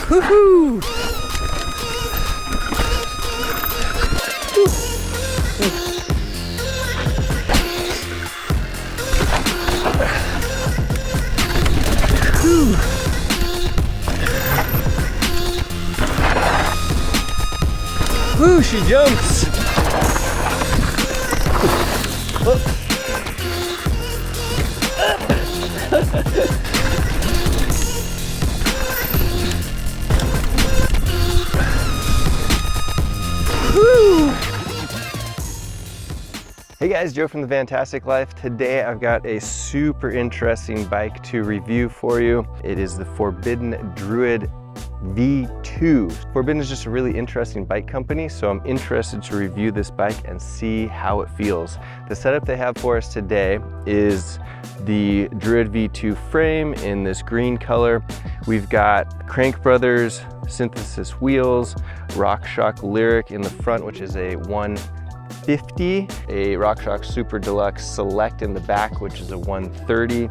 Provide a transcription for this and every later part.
Woohoo! Woo, she jumps! Oh. Woo! Hey guys, Joe from The Fantastic Life. Today I've got a super interesting bike to review for you. It is the Forbidden Druid V2. Forbidden is just a really interesting bike company, so I'm interested to review this bike and see how it feels. The setup they have for us today is the Druid V2 frame in this green color. We've got Crank Brothers synthesis wheels, RockShox Lyric in the front, which is a 150, a RockShox Super Deluxe Select in the back, which is a 130.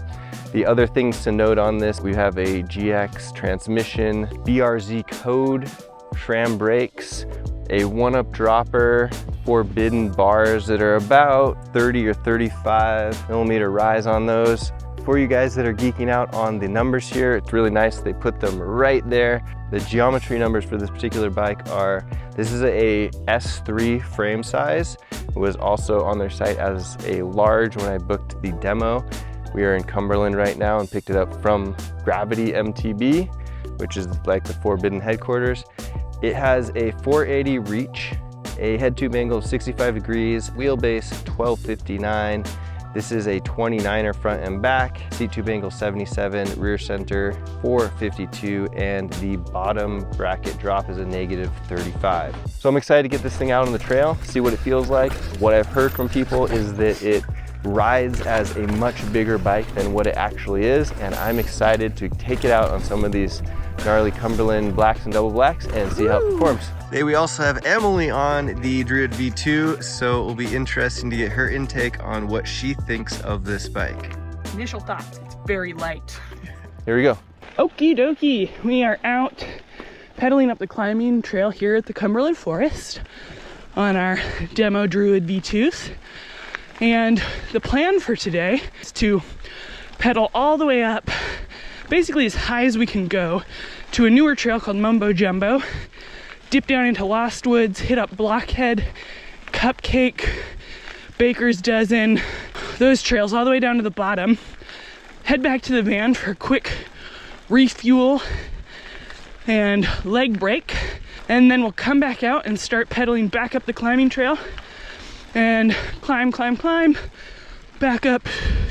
The other things to note on this, we have a GX transmission, BRZ code, SRAM brakes, a one-up dropper, Forbidden bars that are about 30 or 35 millimeter rise on those. For you guys that are geeking out on the numbers here, it's really nice. They put them right there. The geometry numbers for this particular bike are, this is a S3 frame size. It was also on their site as a large when I booked the demo. We are in Cumberland right now and picked it up from Gravity MTB, which is like the Forbidden headquarters. It has a 480 reach, a head tube angle of 65 degrees, wheelbase 1259. This is a 29er front and back, seat tube angle 77, rear center 452, and the bottom bracket drop is a -35. So I'm excited to get this thing out on the trail, see what it feels like. What I've heard from people is that it rides as a much bigger bike than what it actually is, and I'm excited to take it out on some of these gnarly Cumberland blacks and double blacks and see how it performs. Today we also have Emily on the Druid V2, so it will be interesting to get her intake on what she thinks of this bike. Initial thoughts, it's very light. Here we go. Okie dokie, we are out pedaling up the climbing trail here at the Cumberland Forest on our demo Druid V2s. And the plan for today is to pedal all the way up, basically as high as we can go, to a newer trail called Mumbo Jumbo, dip down into Lost Woods, hit up Blockhead, Cupcake, Baker's Dozen, those trails all the way down to the bottom, head back to the van for a quick refuel and leg break, and then we'll come back out and start pedaling back up the climbing trail and climb, back up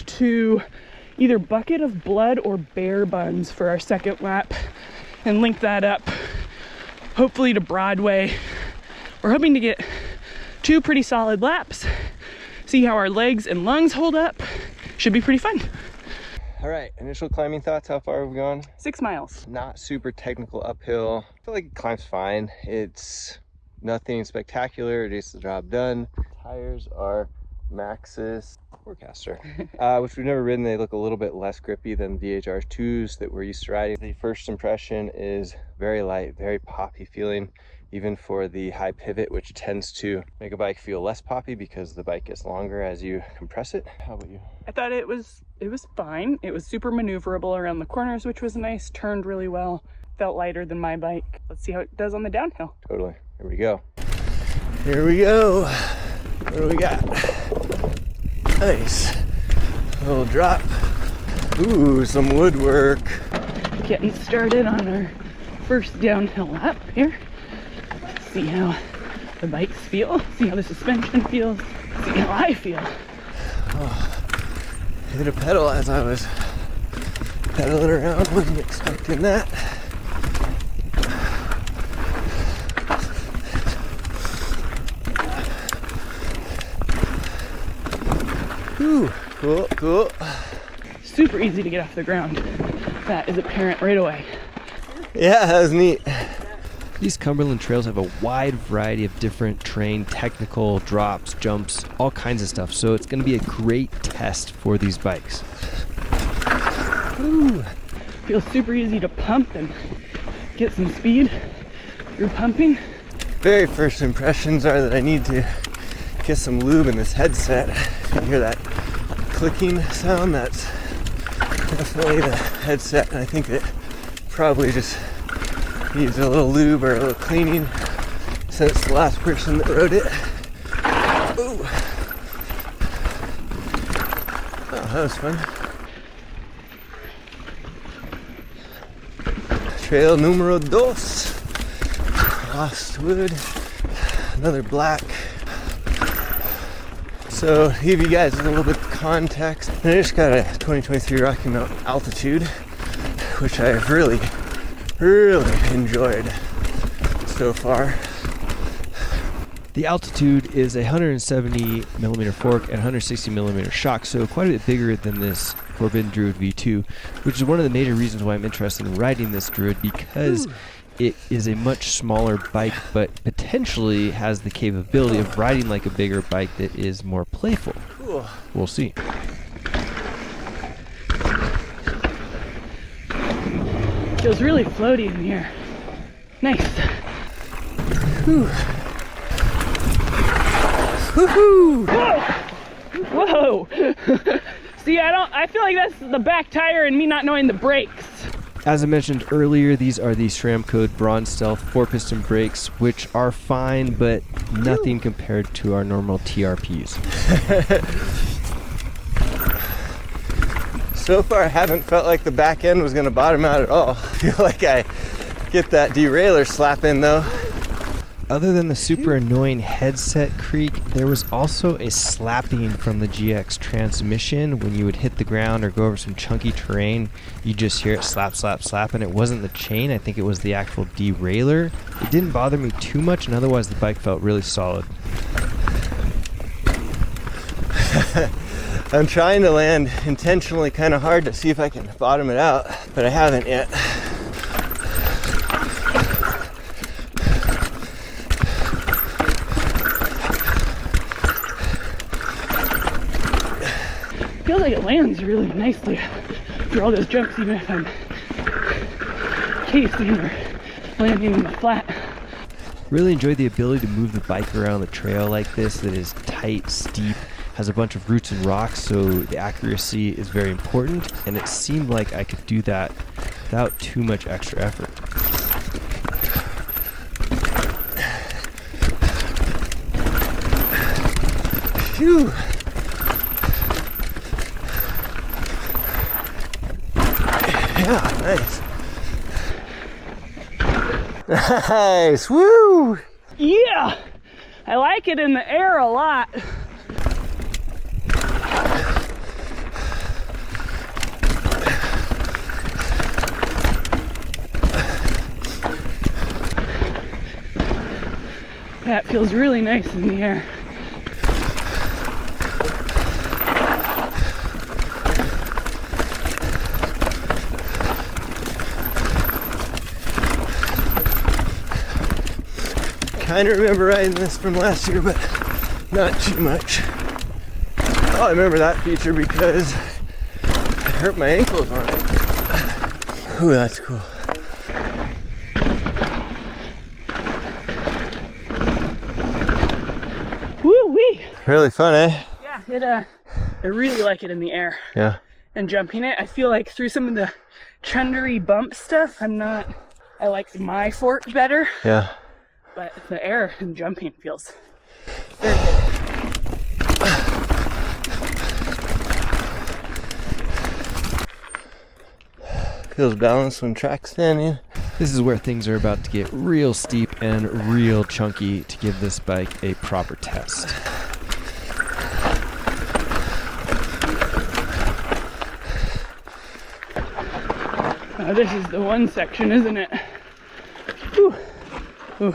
to either Bucket of Blood or Bear Buns for our second lap and link that up, hopefully to Broadway. We're hoping to get 2 pretty solid laps, see how our legs and lungs hold up. Should be pretty fun. All right, initial climbing thoughts, how far have we gone? 6 miles. Not super technical uphill. I feel like it climbs fine. It's nothing spectacular, it gets the job done. Tires are Maxxis Forecaster, which we've never ridden. They look a little bit less grippy than VHR2s that we're used to riding. The first impression is very light, very poppy feeling, even for the high pivot, which tends to make a bike feel less poppy because the bike gets longer as you compress it. How about you? I thought it was fine. It was super maneuverable around the corners, which was nice. Turned really well. Felt lighter than my bike. Let's see how it does on the downhill. Totally. Here we go. Here we go. What do we got? Nice. A little drop. Ooh, some woodwork. Getting started on our first downhill lap here. See how the bikes feel. See how the suspension feels. See how I feel. Oh, hit a pedal as I was pedaling around. Wasn't expecting that. Ooh, cool. Super easy to get off the ground. That is apparent right away. Yeah, that was neat. These Cumberland trails have a wide variety of different terrain, technical drops, jumps, all kinds of stuff. So it's going to be a great test for these bikes. Ooh, feels super easy to pump and get some speed through pumping. Very first impressions are that I need to get some lube in this headset. You hear that clicking sound? That's definitely the headset, and I think it probably just needs a little lube or a little cleaning since the last person that rode it. Ooh. Oh, that was fun. Trail numero dos. Lost wood. Another black. So, to give you guys a little bit of context, I just got a 2023 Rocky Mountain altitude, which I've really enjoyed so far. The altitude is a 170 millimeter fork and 160 millimeter shock, so quite a bit bigger than this Forbidden Druid V2, which is one of the major reasons why I'm interested in riding this Druid, because it is a much smaller bike, but potentially has the capability of riding like a bigger bike that is more playful. Cool. We'll see. Feels really floaty in the air. Nice. Whew. Woohoo! Whoa! Whoa! See, I feel like that's the back tire and me not knowing the brakes. As I mentioned earlier, these are the SRAM Code Bronze Stealth 4-piston brakes, which are fine, but nothing compared to our normal TRPs. So far, I haven't felt like the back end was going to bottom out at all. I feel like I get that derailleur slap in though. Other than the super annoying headset creak, there was also a slapping from the GX transmission. When you would hit the ground or go over some chunky terrain, you just hear it slap, slap, slap, and it wasn't the chain, I think it was the actual derailleur. It didn't bother me too much, and otherwise the bike felt really solid. I'm trying to land intentionally kind of hard to see if I can bottom it out, but I haven't yet. Feels like it lands really nicely through all those jumps, even if I'm casing or landing in the flat. Really enjoyed the ability to move the bike around the trail like this that is tight, steep, has a bunch of roots and rocks, so the accuracy is very important, and it seemed like I could do that without too much extra effort. Phew. Yeah, nice. Nice, woo! Yeah! I like it in the air a lot. That feels really nice in the air. Kind of remember riding this from last year, but not too much. Oh, I remember that feature because I hurt my ankles on it. Ooh, that's cool. Woo-wee! Really fun, eh? Yeah, I really like it in the air. Yeah. And jumping it, I feel like through some of the chundery bump stuff, I like my fork better. Yeah. But the air and jumping feels very good. Feels balanced when track standing. This is where things are about to get real steep and real chunky to give this bike a proper test. This is the one section, isn't it? Whew. Ooh.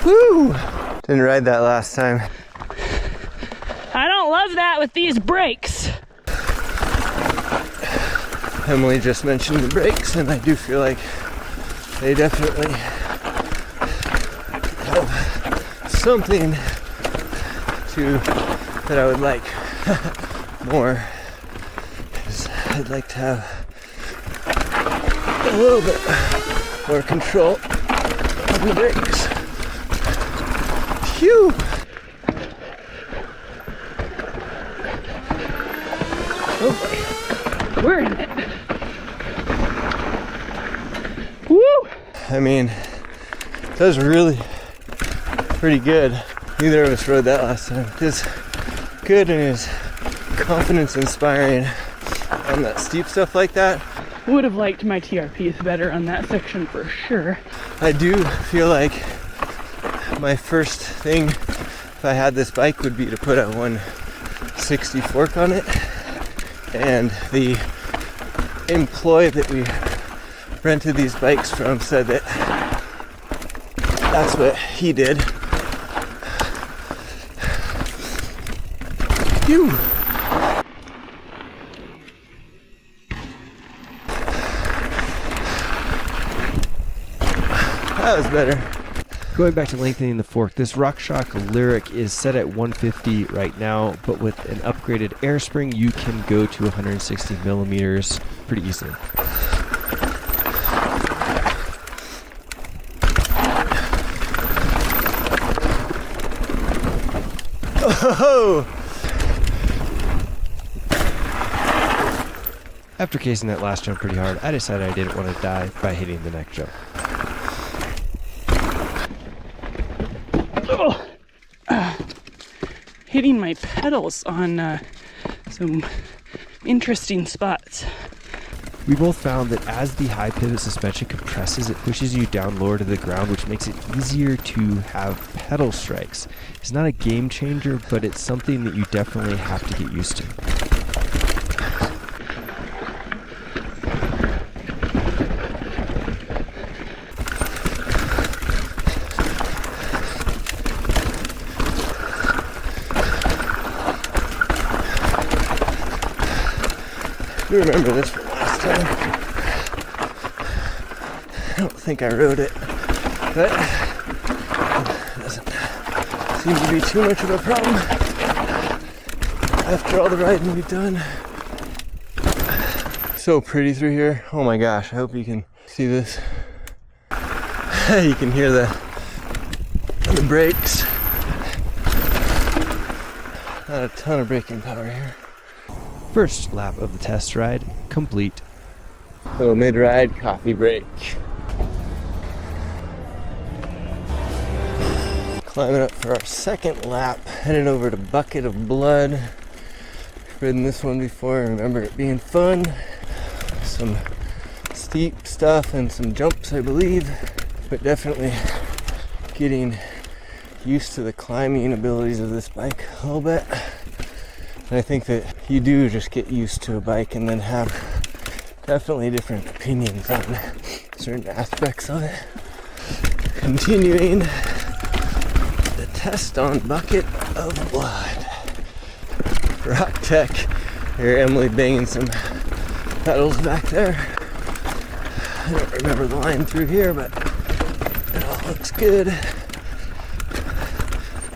Woo! Didn't ride that last time. I don't love that with these brakes. Emily just mentioned the brakes, and I do feel like they definitely have something that I would like more. I'd like to have a little bit more control of the brakes. Phew! Oh boy, we're in it. Woo! I mean, that was really pretty good. Neither of us rode that last time. It was good and it was confidence inspiring on that steep stuff like that. Would have liked my TRPs better on that section for sure. I do feel like my first thing if I had this bike would be to put a 160 fork on it. And the employee that we rented these bikes from said that that's what he did. Phew. That was better. Going back to lengthening the fork, this RockShox Lyric is set at 150 right now, but with an upgraded air spring, you can go to 160 millimeters pretty easily. Oh! After casing that last jump pretty hard, I decided I didn't want to die by hitting the next jump. Hitting my pedals on some interesting spots. We both found that as the high pivot suspension compresses, it pushes you down lower to the ground, which makes it easier to have pedal strikes. It's not a game changer, but it's something that you definitely have to get used to. You remember this from last time? I don't think I rode it, but it doesn't seem to be too much of a problem after all the riding we've done. So pretty through here. Oh my gosh, I hope you can see this. You can hear the brakes. Not a ton of braking power here. First lap of the test ride complete. Little mid-ride coffee break. Climbing up for our second lap, heading over to Bucket of Blood. Ridden this one before, I remember it being fun. Some steep stuff and some jumps, I believe, but definitely getting used to the climbing abilities of this bike a little bit. And I think that you do just get used to a bike and then have definitely different opinions on certain aspects of it. Continuing the test on Bucket of Blood. Rock Tech. Here, Emily banging some pedals back there. I don't remember the line through here, but it all looks good.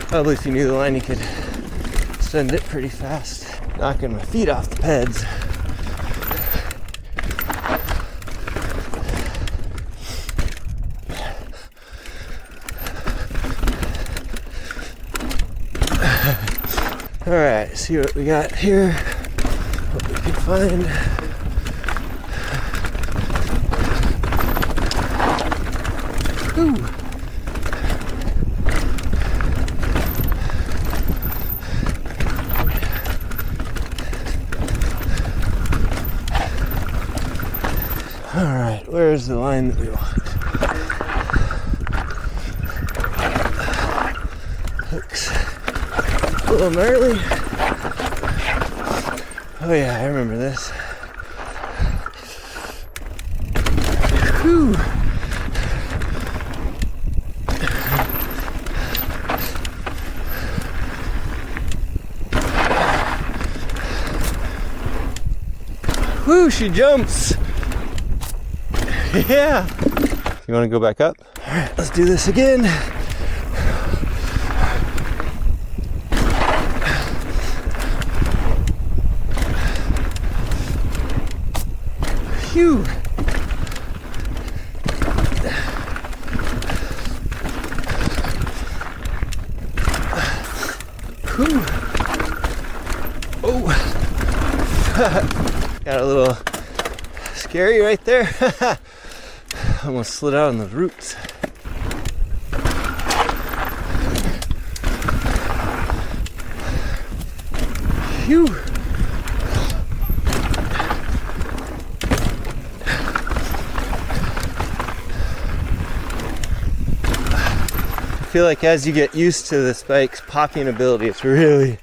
Probably if you knew the line, you could send it pretty fast. Knocking my feet off the pads. Alright, see what we got here. What we can find. Ooh. Alright, where's the line that we want? Looks a little gnarly. Oh yeah, I remember this. Whew. Woo, she jumps. Yeah. You want to go back up? All right, let's do this again. Phew. Whew. Oh. Got a little scary right there. Almost slid out on the roots. Phew. I feel like as you get used to this bike's popping ability, it's really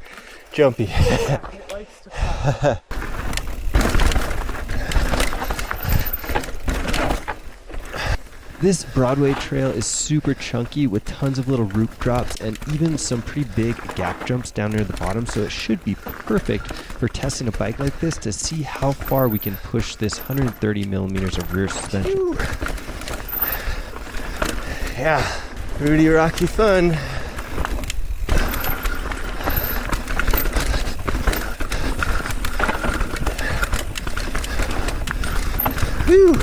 jumpy. It likes to pop. This Broadway trail is super chunky with tons of little root drops and even some pretty big gap jumps down near the bottom, so it should be perfect for testing a bike like this to see how far we can push this 130 millimeters of rear suspension. Whew. Yeah, Rudy Rocky fun. Whew.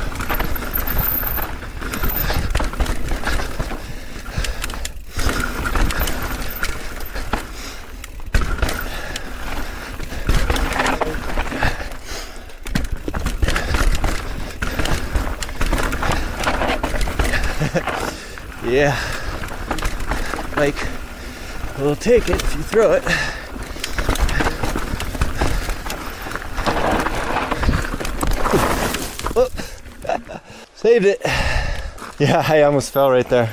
Yeah, like, we'll take it if you throw it. Oh, saved it. Yeah, I almost fell right there.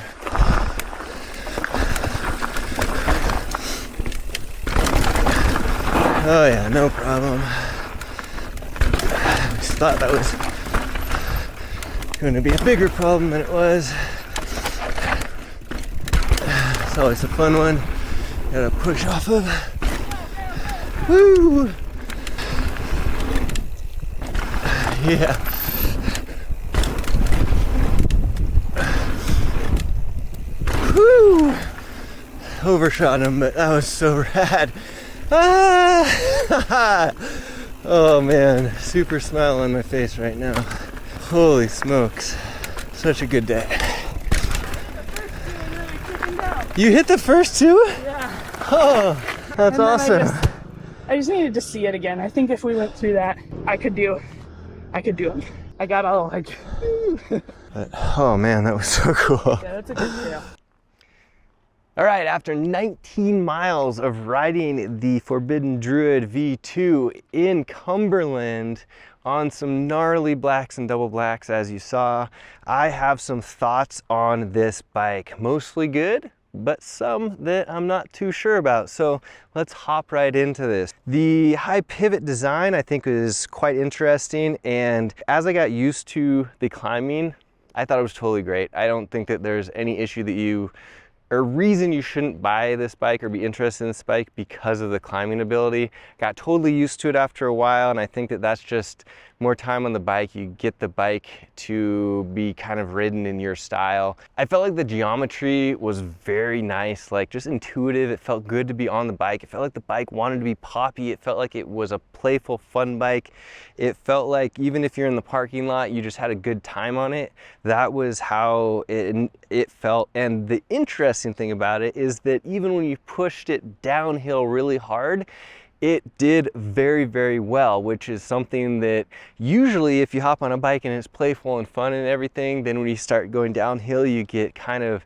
Oh yeah, no problem. I just thought that was going to be a bigger problem than it was. It's always a fun one. Gotta push off of. Woo! Yeah. Woo! Overshot him, but that was so rad. Ah! Oh man, super smile on my face right now. Holy smokes. Such a good day. You hit the first two? Yeah. Oh, that's awesome. I just needed to see it again. I think if we went through that, I could do them. I got all like, But, oh man, that was so cool. yeah, that's a good trail. All right, after 19 miles of riding the Forbidden Druid V2 in Cumberland on some gnarly blacks and double blacks, as you saw, I have some thoughts on this bike. Mostly good, but some that I'm not too sure about. So let's hop right into this. The high pivot design I think is quite interesting, and as I got used to the climbing, I thought it was totally great. I don't think that there's any issue that or reason you shouldn't buy this bike or be interested in this bike because of the climbing ability. Got totally used to it after a while, and I think that that's just more time on the bike. You get the bike to be kind of ridden in your style. I felt like the geometry was very nice, like just intuitive. It felt good to be on the bike. It felt like the bike wanted to be poppy. It felt like it was a playful, fun bike. It felt like even if you're in the parking lot, you just had a good time on it. That was how it felt. And the interesting thing about it is that even when you pushed it downhill really hard, it did very, very well, which is something that usually if you hop on a bike and it's playful and fun and everything, then when you start going downhill, you get kind of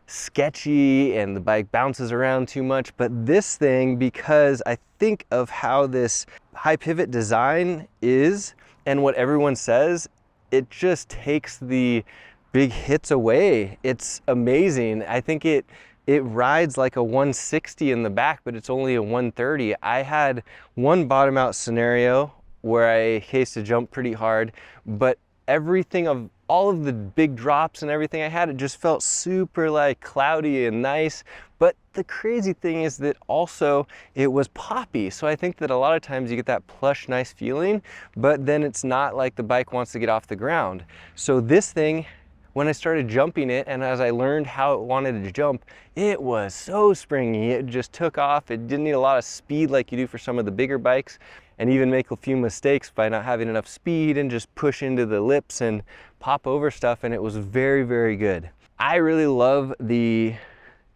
sketchy and the bike bounces around too much. But this thing, because I think of how this high pivot design is and what everyone says, it just takes the big hits away. It's amazing. I think it rides like a 160 in the back, but it's only a 130. I had one bottom out scenario where I cased a jump pretty hard, but everything of all of the big drops and everything I had, it just felt super like cloudy and nice. But the crazy thing is that also it was poppy. So I think that a lot of times you get that plush, nice feeling, but then it's not like the bike wants to get off the ground. So this thing, when I started jumping it and as I learned how it wanted to jump, it was so springy. It just took off. It didn't need a lot of speed like you do for some of the bigger bikes. and even make a few mistakes by not having enough speed and just push into the lips and pop over stuff, and it was very, very good. I really love the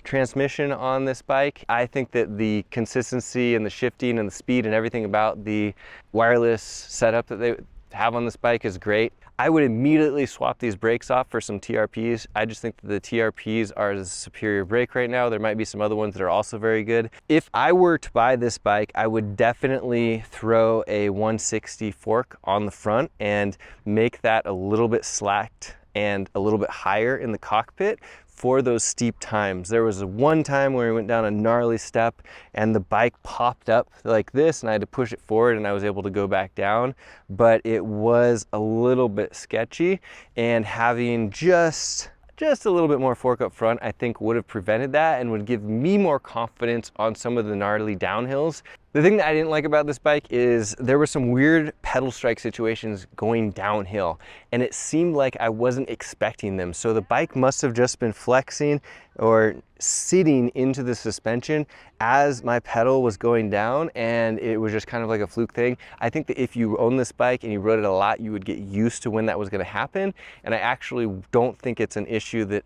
transmission on this bike. I think that the consistency and the shifting and the speed and everything about the wireless setup that they have on this bike is great. I would immediately swap these brakes off for some TRPs. I just think that the TRPs are the superior brake right now. There might be some other ones that are also very good. If I were to buy this bike, I would definitely throw a 160 fork on the front and make that a little bit slacked and a little bit higher in the cockpit for those steep times. There was one time where we went down a gnarly step and the bike popped up like this and I had to push it forward and I was able to go back down, but it was a little bit sketchy, and having just a little bit more fork up front I think would have prevented that and would give me more confidence on some of the gnarly downhills. The thing that I didn't like about this bike is there were some weird pedal strike situations going downhill, and it seemed like I wasn't expecting them. So the bike must have just been flexing or sitting into the suspension as my pedal was going down, and it was just kind of like a fluke thing. I think that if you own this bike and you rode it a lot, you would get used to when that was going to happen, and I actually don't think it's an issue that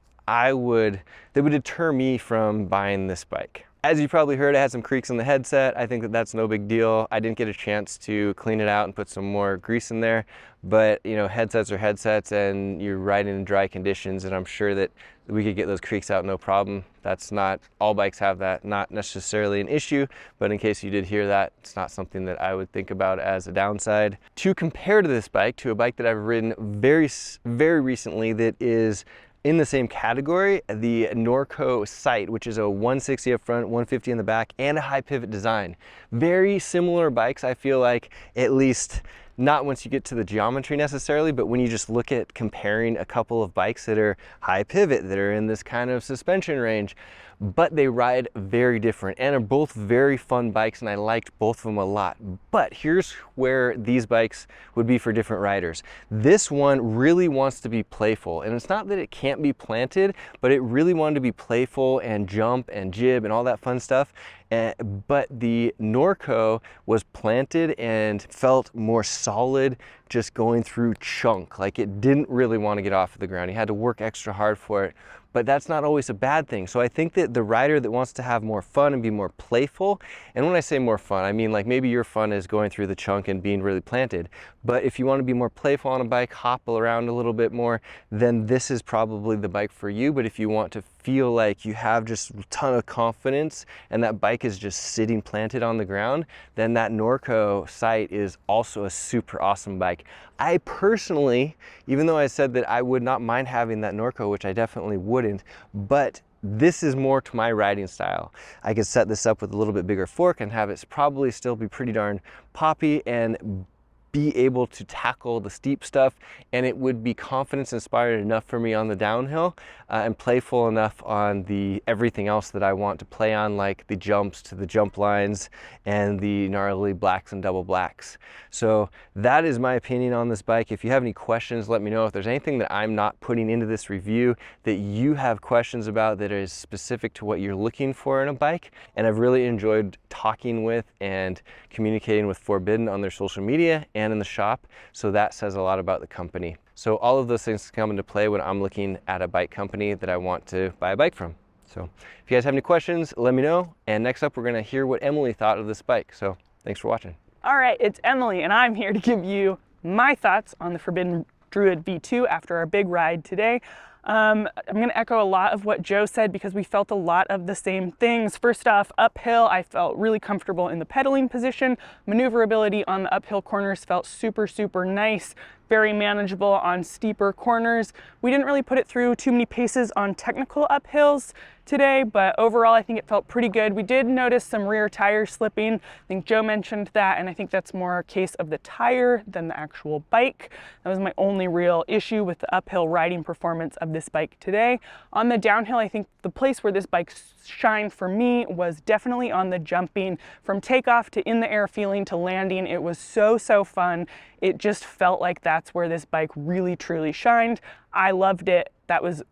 would deter me from buying this bike. As you probably heard, I had some creaks in the headset. I think that that's no big deal. I didn't get a chance to clean it out and put some more grease in there, but you know, headsets are headsets and you're riding in dry conditions, and I'm sure that we could get those creaks out no problem. That's not, all bikes have that, not necessarily an issue, but in case you did hear that, it's not something that I would think about as a downside. To compare to this bike, to a bike that I've ridden very, very recently that is in the same category, the Norco Sight, which is a 160 up front, 150 in the back, and a high pivot design. Very similar bikes, I feel like, at least not once you get to the geometry necessarily, but when you just look at comparing a couple of bikes that are high pivot, that are in this kind of suspension range, but they ride very different and are both very fun bikes, and I liked both of them a lot. But here's where these bikes would be for different riders. This one really wants to be playful, and it's not that it can't be planted, but it really wanted to be playful and jump and jib and all that fun stuff. But the Norco was planted and felt more solid, just going through chunk. Like, it didn't really want to get off of the ground. You had to work extra hard for it, but that's not always a bad thing. So I think that the rider that wants to have more fun and be more playful, and when I say more fun, I mean like maybe your fun is going through the chunk and being really planted, but if you want to be more playful on a bike, hobble around a little bit more, then this is probably the bike for you. But if you want to feel like you have just a ton of confidence and that bike is just sitting planted on the ground, then that Norco Sight is also a super awesome bike. I personally, even though I said that I would not mind having that Norco, which I definitely wouldn't, but this is more to my riding style. I could set this up with a little bit bigger fork and have it probably still be pretty darn poppy and be able to tackle the steep stuff, and it would be confidence inspired enough for me on the downhill and playful enough on the everything else that I want to play on, like the jumps to the jump lines and the gnarly blacks and double blacks. So that is my opinion on this bike. If you have any questions, let me know. If there's anything that I'm not putting into this review that you have questions about that is specific to what you're looking for in a bike, and I've really enjoyed talking with and communicating with Forbidden on their social media and in the shop, so that says a lot about the company. So all of those things come into play when I'm looking at a bike company that I want to buy a bike from. So if you guys have any questions, let me know. And next up, we're gonna hear what Emily thought of this bike. So thanks for watching. All right, it's Emily, and I'm here to give you my thoughts on the Forbidden Druid V2 after our big ride today. I'm going to echo a lot of what Joe said because we felt a lot of the same things. First off, uphill, I felt really comfortable in the pedaling position. Maneuverability on the uphill corners felt super, super nice. Very manageable on steeper corners. We didn't really put it through too many paces on technical uphills today, but overall I think it felt pretty good. We did notice some rear tire slipping. I think Joe mentioned that, and I think that's more a case of the tire than the actual bike. That was my only real issue with the uphill riding performance of this bike today. On the downhill, I think the place where this bike shined for me was definitely on the jumping. From takeoff to in the air feeling to landing, it was so, so fun. It just felt like that's where this bike really, truly shined. I loved it. That was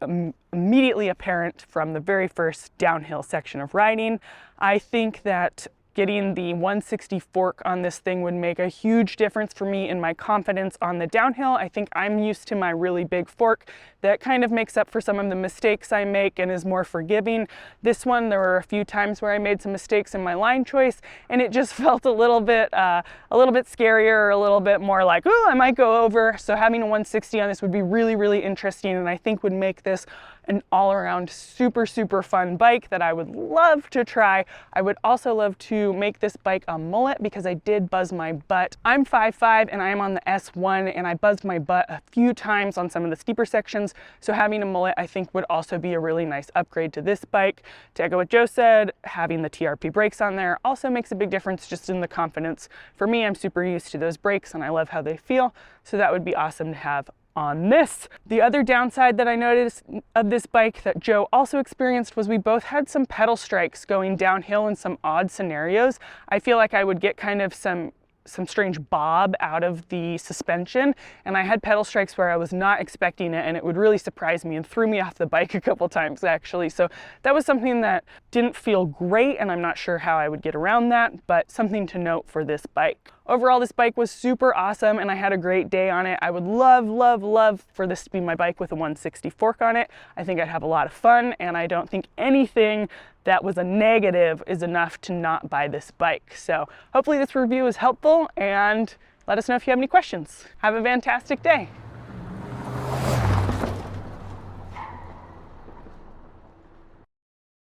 immediately apparent from the very first downhill section of riding. I think that getting the 160 fork on this thing would make a huge difference for me in my confidence on the downhill. I think I'm used to my really big fork that kind of makes up for some of the mistakes I make and is more forgiving. This one, there were a few times where I made some mistakes in my line choice, and it just felt a little bit scarier, or a little bit more like, oh, I might go over. So having a 160 on this would be really, really interesting, and I think would make this an all-around super, super fun bike that I would love to try. I would also love to make this bike a mullet because I did buzz my butt. I'm 5'5" and I am on the S1, and I buzzed my butt a few times on some of the steeper sections. So having a mullet, I think, would also be a really nice upgrade to this bike. To echo what Joe said, having the TRP brakes on there also makes a big difference just in the confidence. For me, I'm super used to those brakes and I love how they feel. So that would be awesome to have on this. The other downside that I noticed of this bike that Joe also experienced was we both had some pedal strikes going downhill in some odd scenarios. I feel like I would get kind of some strange bob out of the suspension, and I had pedal strikes where I was not expecting it, and it would really surprise me and threw me off the bike a couple times actually. So that was something that didn't feel great, and I'm not sure how I would get around that, but something to note for this bike. Overall, this bike was super awesome and I had a great day on it. I would love, love, love for this to be my bike with a 160 fork on it. I think I'd have a lot of fun, and I don't think anything that was a negative is enough to not buy this bike. So hopefully this review is helpful, and let us know if you have any questions. Have a fantastic day.